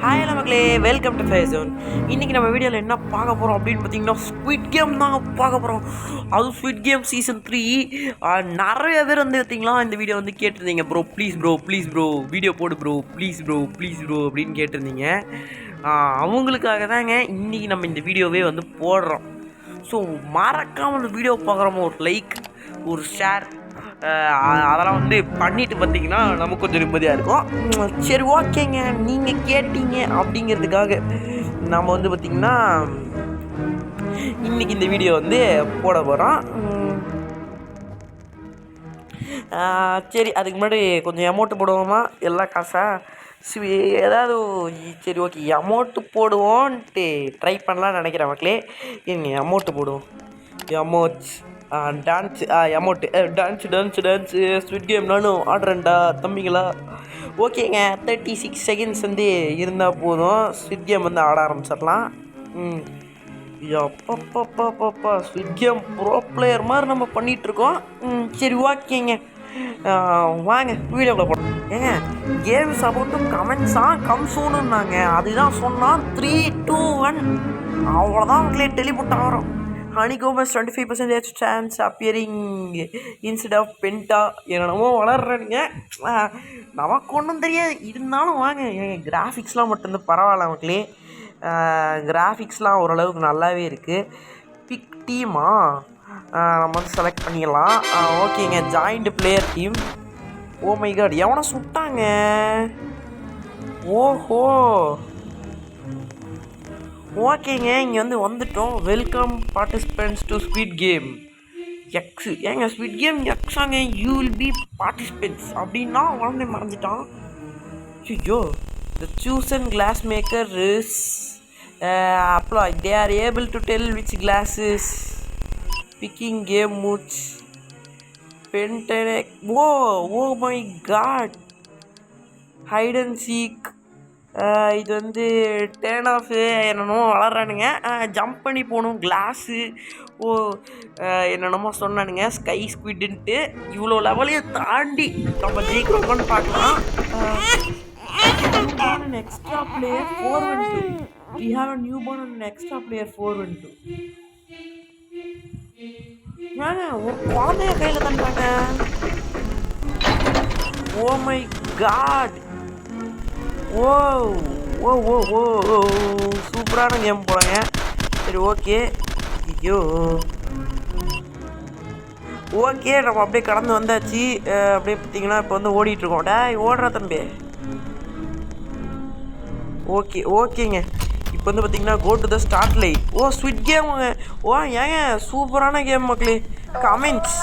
Hi மக்களே, welcome to face zone. இன்றைக்கி நம்ம வீடியோவில் என்ன பார்க்க போகிறோம் அப்படின்னு பார்த்தீங்கன்னா ஸ்குவிட் கேம் தாங்க பார்க்க போகிறோம். அதுவும் ஸ்குவிட் கேம் சீசன் 3. நிறைய பேர் வந்து பார்த்தீங்களா இந்த வீடியோ வந்து கேட்டிருந்தீங்க, ப்ரோ ப்ளீஸ் ப்ரோ வீடியோ போடு ப்ரோ ப்ளீஸ் ப்ரோ அப்படின்னு கேட்டிருந்தீங்க. அவங்களுக்காக தாங்க இன்றைக்கி நம்ம இந்த வீடியோவே வந்து போடுறோம். ஸோ மறக்காமல் இந்த வீடியோ பார்க்குறோமோ ஒரு லைக், ஒரு ஷேர், அதெல்லாம் வந்து பண்ணிட்டு பார்த்தீங்கன்னா நமக்கு கொஞ்சம் நிம்மதியாக இருக்கும். சரி, ஓகேங்க, நீங்கள் கேட்டீங்க அப்படிங்கிறதுக்காக நம்ம வந்து பார்த்திங்கன்னா இன்றைக்கி இந்த வீடியோ வந்து போட போகிறோம். சரி, அதுக்கு முன்னாடி கொஞ்சம் அமௌண்ட்டு போடுவோமா? எல்லா காசா ஏதாவது? சரி, ஓகே, அமௌண்ட்டு போடுவோன்ட்டு ட்ரை பண்ணலான்னு நினைக்கிறேன் மக்களே. ஏங்க அமௌண்ட்டு போடுவோம். Amounts dance amount dance squid game நானும் ஆடுறேன்டா தம்பிங்களா. ஓகேங்க, 36 செகண்ட்ஸ் வந்து இருந்தால் போதும். ஸ்குவிட் கேம் வந்து ஆட ஆரம்பிச்சிடலாம். அப்பப்பப்பப்பா ஸ்குவிட் கேம் ப்ரோ பிளேயர் மாதிரி நம்ம பண்ணிகிட்ருக்கோம். சரி, ஓகேங்க, வாங்க வீடியோக்குள்ள போடுறோம். ஏங்க கேம்ஸ் அபவுட்டும் கமெண்ட்ஸாக கம்சூனுன்னாங்க, அதுதான் சொன்னால் 3, 2, 1 அவ்வளோதான் மக்களே டெலிபோர்ட் ஆகிறோம். Honeycomb 25% chance appearing instead of penta. என்னென்னமோ வளர்றேனுங்க, நமக்கு ஒன்றும் தெரியாது. இருந்தாலும் வாங்க, எங்கள் கிராஃபிக்ஸ்லாம் மட்டும் பரவாயில்ல மக்களே. கிராஃபிக்ஸ்லாம் ஓரளவுக்கு நல்லாவே இருக்குது. பிக் டீமா நம்ம வந்து செலக்ட் பண்ணிடலாம். ஓகேங்க, joint player team. Oh my God, எவனை சுட்டாங்க? ஓஹோ, ஓகேங்க, இங்கே வந்து வந்துட்டோம். Welcome participants to squid game X. ஏங்க ஸ்குவிட் கேம் எக்ஸாங்க, யூ வில் பி பார்ட்டிசிபென்ட்ஸ் அப்படின்னா உடனே மறைஞ்சிட்டான். ஐயோ, the chosen glass maker is apply. They are able to tell which glasses picking game moods பென்டெனெக். Oh my God, hide and seek. இது வந்து turn of என்னென்னமோ வளர்றானுங்க. ஜம்ப் பண்ணி போகணும், கிளாஸு. என்னென்னமோ சொன்னானுங்க, ஸ்கை ஸ்குவிட்டுன்ட்டு. இவ்வளோ லெவலையும் தாண்டி நம்ம ஜெயிக்கிறோம்னு பார்க்கலாம். Extra player 412. We have a newborn and an extra player 412. ஏங்க ஒரு குழந்தைய கையில் தந்தாங்க. ஓ my God, O oh oh ஓ சூப்பரான கேம் போகிறாங்க. சரி, ஓகே. ஐயோ, ஓகே, நம்ம அப்படியே கடந்து வந்தாச்சு. அப்படியே பார்த்தீங்கன்னா இப்போ வந்து ஓடிட்டுருக்கோம். ஓடுறா தம்பி. ஓகேங்க, இப்போ வந்து பார்த்தீங்கன்னா go to the start line. ஸ்குவிட் கேமுங்க. ஏங்க சூப்பரான கேம் மக்களே. கமெண்ட்ஸ்.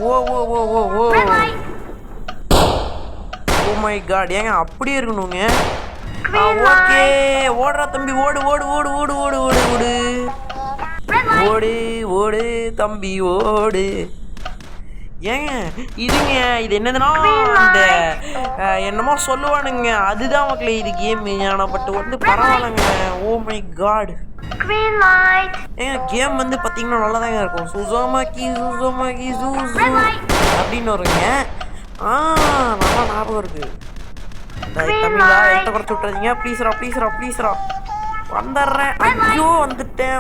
ஓ மை காட், ஏங்க அப்படியே இருக்கணுங்க. ஓகே, ஓடுறா தம்பி, ஓடு ஓடு தம்பி ஓடு. ஏங்க இதுங்க, இது என்னதுன்னா இந்த என்னமோ சொல்லுவானுங்க, அதுதான் மக்களே இது கேம். ஆனால் பட் வந்து பரவாயில்லைங்க. ஓ மை காட், ஏங்க கேம் வந்து பார்த்தீங்கன்னா நல்லா தாங்க இருக்கும். சுசோமாக்கி அப்படின்னு வருங்க. நல்லா ஞாபகம் இருக்குது. தமிழா எட்ட குறைச்சி விட்டுறீங்க ப்ளீஸ்ரா. வந்துடுறேன். ஐயோ, வந்துட்டேன்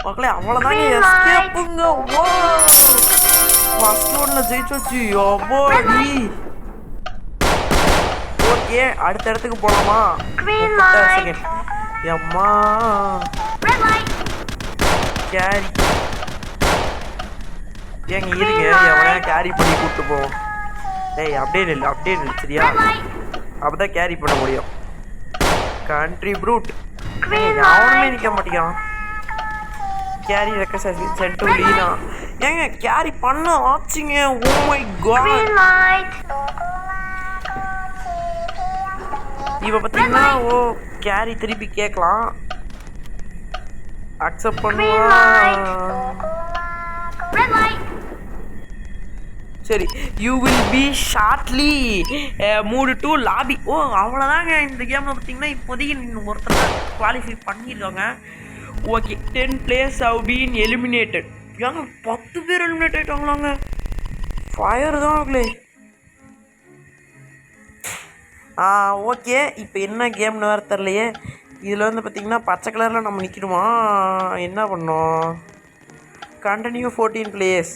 மக்களே. அவ்வளோதாங்க, எஸ்கேப்புங்க. ஃபர்ஸ்ட் ஒன்றில் ஜெயிச்சாச்சு. ஓகே, அடுத்த இடத்துக்கு போகலாமா? செகண்ட். அம்மா கேரி. ஏங்க இருங்க, எவனா கேரி பண்ணி கூப்பிட்டு போவோம். அப்படியே நில்லு சரியா? அப்போ தான் கேரி பண்ண முடியும். கண்ட்ரி ப்ரூட் யாருமே நிற்க மாட்டேங்கிறான். கேரி ரெக்கசைஸ் சென்ட் லீனா. ஏங்க கேரி பண்ண ஆச்சுங்க. ஓ மை காட், இப்போ பார்த்தீங்கன்னா கேரி திருப்பி கேட்கலாம். அக்செப்ட் பண்ணுவா. சரி, you will be shortly mood to lobby. அவ்வளோதாங்க இந்த கேமில் பார்த்தீங்கன்னா இப்போதைக்கு ஒருத்தர் குவாலிஃபை பண்ணிடுவாங்க. Okay, 10 players have been eliminated. ஏங்க 10 பேர் எலிமினேட் ஆகிட்டாங்களாங்க. ஃபயர் தான் அவங்களே. ஓகே. இப்போ என்ன கேம்னு வேறு தெரிலையே. இதில் வந்து பார்த்திங்கன்னா பச்சை கலரில் நம்ம நிற்கணுமா? என்ன பண்ணோம்? Continue 14 players.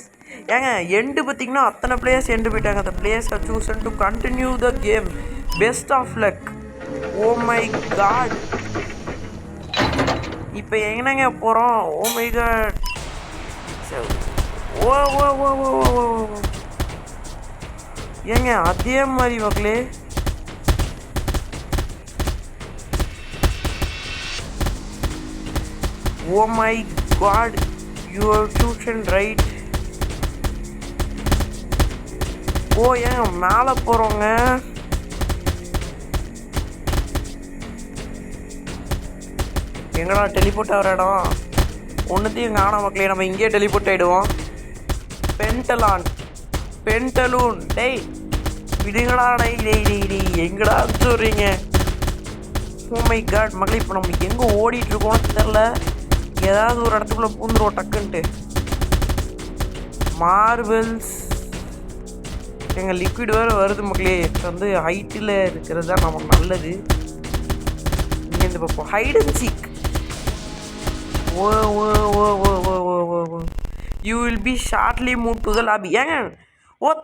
ஏங்க எண்டு பார்த்திங்கன்னா அத்தனை பிளேயர்ஸ் எண்டு போயிட்டாங்க. அந்த players are chosen to continue the game. Best of luck. Oh my God. இப்போ என்னங்க போகிறோம்? ஓ my God. O oh oh oh ஓ ஏங்க அதே மாதிரி மக்களே. Oh my God, you have chosen right. ஓ ஏங்க மேலே போகிறோங்க. எங்கடா டெலிபோர்ட் ஆகிற இடம்? ஒன்றுத்தையும் காணோம் மக்களே. நம்ம இங்கேயே டெலிபோர்ட் ஆகிடுவோம். பென்டலூன். டேய் விடுங்கடா. டெய் எங்கடா சொல்கிறீங்க? ஓ மை காட் மக்களே. இப்போ நம்ம எங்கே ஓடிட்டுருக்கோம்னு தெரில. ஏதாவது ஒரு இடத்துக்குள்ளே பூந்துருவோம் டக்குன்ட்டு. மார்பிள்ஸ். எங்கள் லிக்விட் வேறு வருது மக்களே. இப்போ வந்து ஹைட்டில் இருக்கிறது தான் நமக்கு நல்லது. இங்கேருந்து பார்ப்போம். Hide and seek. Oh oh oh oh oh oh oh oh you will be shortly move to the lobby. ஏங்க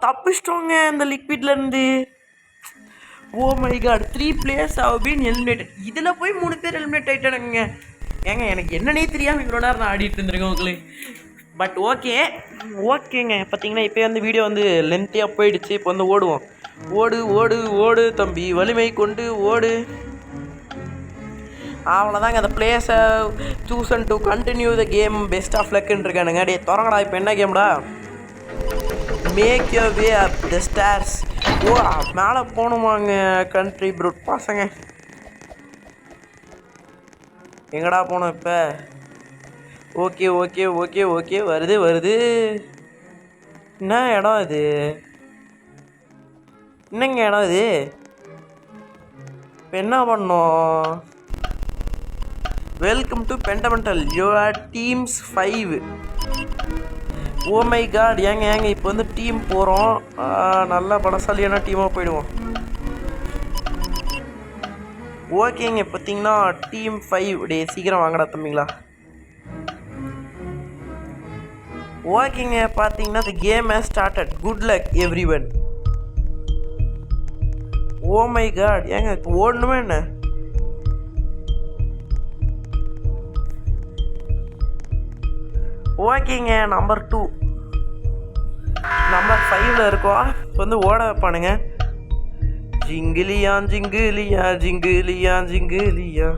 தப்பிச்சிட்டோங்க அந்த லிக்விட்லேருந்து. Oh my god, 3 players have been eliminated. இதில் போய் 3 பேர் எலிமினேட் ஆகிட்டானுங்க. ஏங்க எனக்கு என்னன்னே தெரியாமல் இவ்வளோ நேரம் நான் ஆடிட்டு இருந்திருக்கேன் உங்களுக்கு. பட் ஓகேங்க. பார்த்தீங்கன்னா இப்போ வந்து வீடியோ வந்து லென்த்தியாக போயிடுச்சு. இப்போ வந்து ஓடுவோம். ஓடு ஓடு ஓடு தம்பி, வலிமை கொண்டு ஓடு. அவ்வளோதாங்க. அந்த பிளேயர்ஸை chosen to continue the game. Best of லக்குன்னு இருக்கானுங்க. டே திறங்கடா. இப்போ என்ன கேம்டா? Make your way up the stars. ஓ மேலே போகணுமாங்க கண்ட்ரி ப்ரூட் பசங்க. எங்கடா போனோம் இப்போ? ஓகே ஓகே ஓகே ஓகே வருது. என்ன இடம் இது? என்னங்க இடம் இது? இப்போ என்ன பண்ணோம்? Welcome to fundamental. Your teams 5. Oh my God. ஏங்க இப்போ வந்து டீம் போகிறோம். நல்லா பலசாலியான டீமாக போயிடுவோம். ஓகேங்க. பார்த்தீங்கன்னா டீம் 5. டே சீக்கிரம் வாங்கடா தம்பிங்களா. ஓகேங்க. பார்த்தீங்கன்னா the game has started. Good luck everyone. Oh my God. ஏங்க இப்போ ஓடணுமே என்ன? ஓகேங்க. நம்பர் 2 நம்பர் 5ல் இருக்கோம். இப்போ வந்து ஓட வைப்பானுங்க. ஜிங்கிலியா ஜிங்கிலியா ஜிங்கிலியா ஜிங்கிலியா.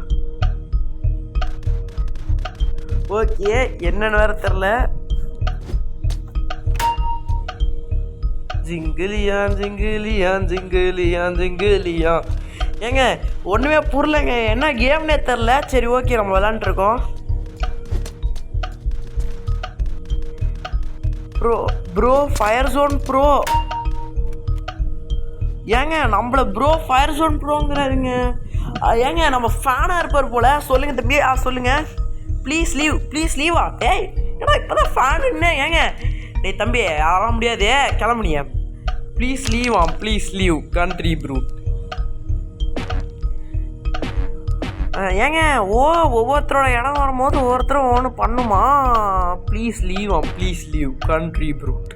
ஓகே என்னன்னு வேறு தெரில. ஜிங்கிலியா ஜிங்கிலியா ஜிங்கிலியா ஜிங்கிலியா. ஏங்க ஒன்றுமே புரியலைங்க. என்ன கேம்னே தெரில. சரி ஓகே நம்ம விளாண்டுருக்கோம். Bro fire zone bro. ஏங்க நம்மள ப்ரோ ஃபயர் ஜோன் ப்ரோங்கிறாருங்க. ஏங்க நம்ம ஃபேனாக இருப்பார் போல். சொல்லுங்கள் தம்பி. சொல்லுங்கள். ப்ளீஸ் லீவா? ஏய் ஏன்னா இப்போ தான் ஃபேனுன்னு. ஏங்க டேய் தம்பி அதெல்லாம் முடியாது, கிளம்புனியா? Please leave country brute. ஏங்க ஒவ்வொருத்தரோட இடம் வரும்போது ஒவ்வொருத்தரும் ஒன்று பண்ணுமா? Please leave country brute.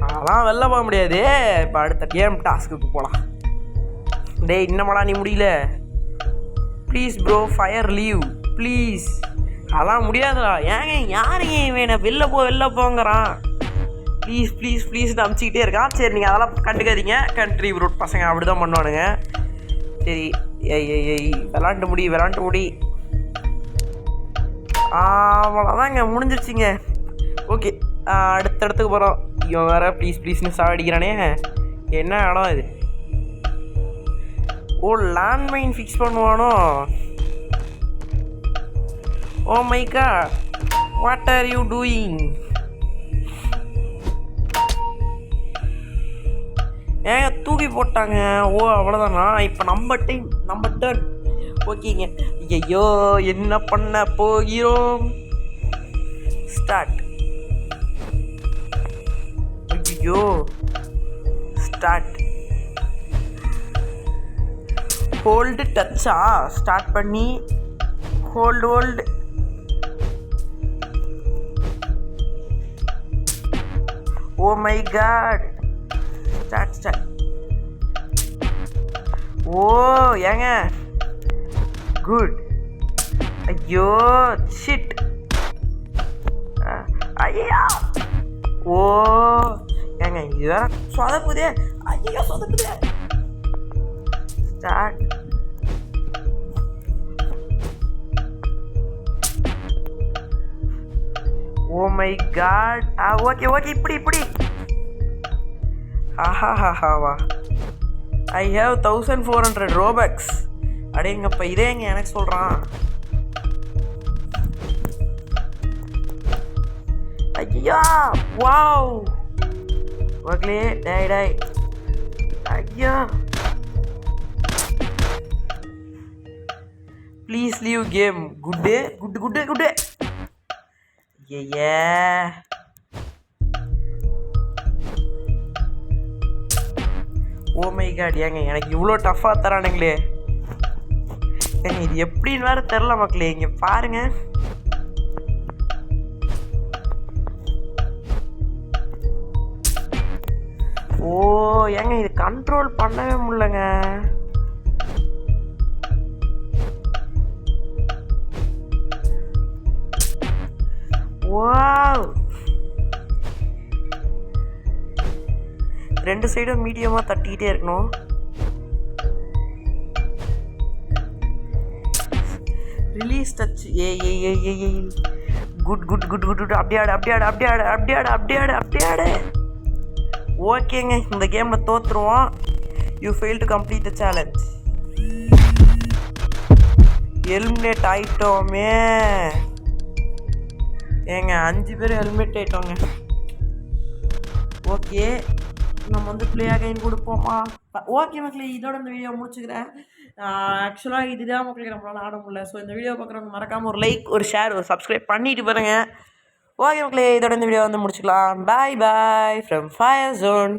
அதெல்லாம் வெளில போக முடியாது. இப்போ அடுத்த கேம் டாஸ்க்குக்கு போகலாம். டேய் இன்னமாடா நீ முடியல? Please bro fire leave please. அதெல்லாம் முடியாதுடா. ஏங்க யாருங்க வேணா வெளில போங்கிறான். ப்ளீஸ் அமுச்சிக்கிட்டே இருக்கான். சரி நீங்கள் அதெல்லாம் கண்டுக்காதீங்க. கண்ட்ரி ப்ரூட் பசங்க அப்படி தான் பண்ணுவானுங்க. சரி ஏய் விளாண்டு முடி. அவ்வளோதாங்க முடிஞ்சிருச்சிங்க. ஓகே அடுத்த இடத்துக்கு போகிறோம். இவன் வேறு ப்ளீஸ்னு சாடிக்கிறானே. என்ன இடம் இது? ஓ லேண்ட்மைன் ஃபிக்ஸ் பண்ணுவானோ? Oh my god what are you doing? ஏங்க தூக்கி போட்டாங்க. ஓ அவ்வளோதானா? இப்போ நம்ம டர்ன். ஓகேங்க. ஐயோ என்ன பண்ண போகிறோம்? ஸ்டார்ட். ஐயோ ஸ்டார்ட். ஹோல்டு டச்சா ஸ்டார்ட் பண்ணி hold oh my god start oh ஏங்க குட் ஐயோ ஷிட் ஐயா ஓ ஏங்க இது வேற சொதப்புதே ஐயோ சொதப்புதே start oh my god okay இப்படி ஆஹாஹாவா ஐ ஹேவ் 1400 ரோபக்ஸ் அடேங்கப்பா இதே எங்க எனக்கு சொல்கிறான் ஐயா வாவ் ஓகே டை ஐயா ப்ளீஸ் லீவ் கேம் குட்டு ஏ ஓ மை காட் ஏங்க எனக்கு இவ்வளோ டஃப்பாக தரானுங்களே ஏங்க இது எப்படின்னு வேறு தெரில மக்களே இங்கே பாருங்க ஓ ஏங்க இது கண்ட்ரோல் பண்ணவே முடியலங்க வாவ் ரெண்டு சைடும் மீடியமாக தட்டிக்கிட்டே இருக்கணும் ரிலீஸ் டச் ஏ குட் அப்படியாடு ஓகேங்க இந்த கேமில் தோற்றுருவோம் you fail to complete the challenge eliminate ஆகிட்டோமே ஏங்க 5 பேர் எலிமினேட் ஆகிட்டோங்க ஓகே நம்ம வந்து ப்ளே அகைன் கொடுப்போமா ஓகே மக்களே இதோட இந்த வீடியோ முடிச்சுக்கிறேன் ஆக்சுவலாக இதுதான் மக்களுக்கு நம்மளால் ஆட முடியல ஸோ இந்த வீடியோ பார்க்குறவங்க மறக்காமல் ஒரு லைக் ஒரு ஷேர் ஒரு சப்ஸ்கிரைப் பண்ணிட்டு பாருங்க ஓகே மக்களே இதோட இந்த வீடியோ வந்து முடிச்சுக்கலாம் பாய் ஃப்ரம் ஃபயர் ஜோன்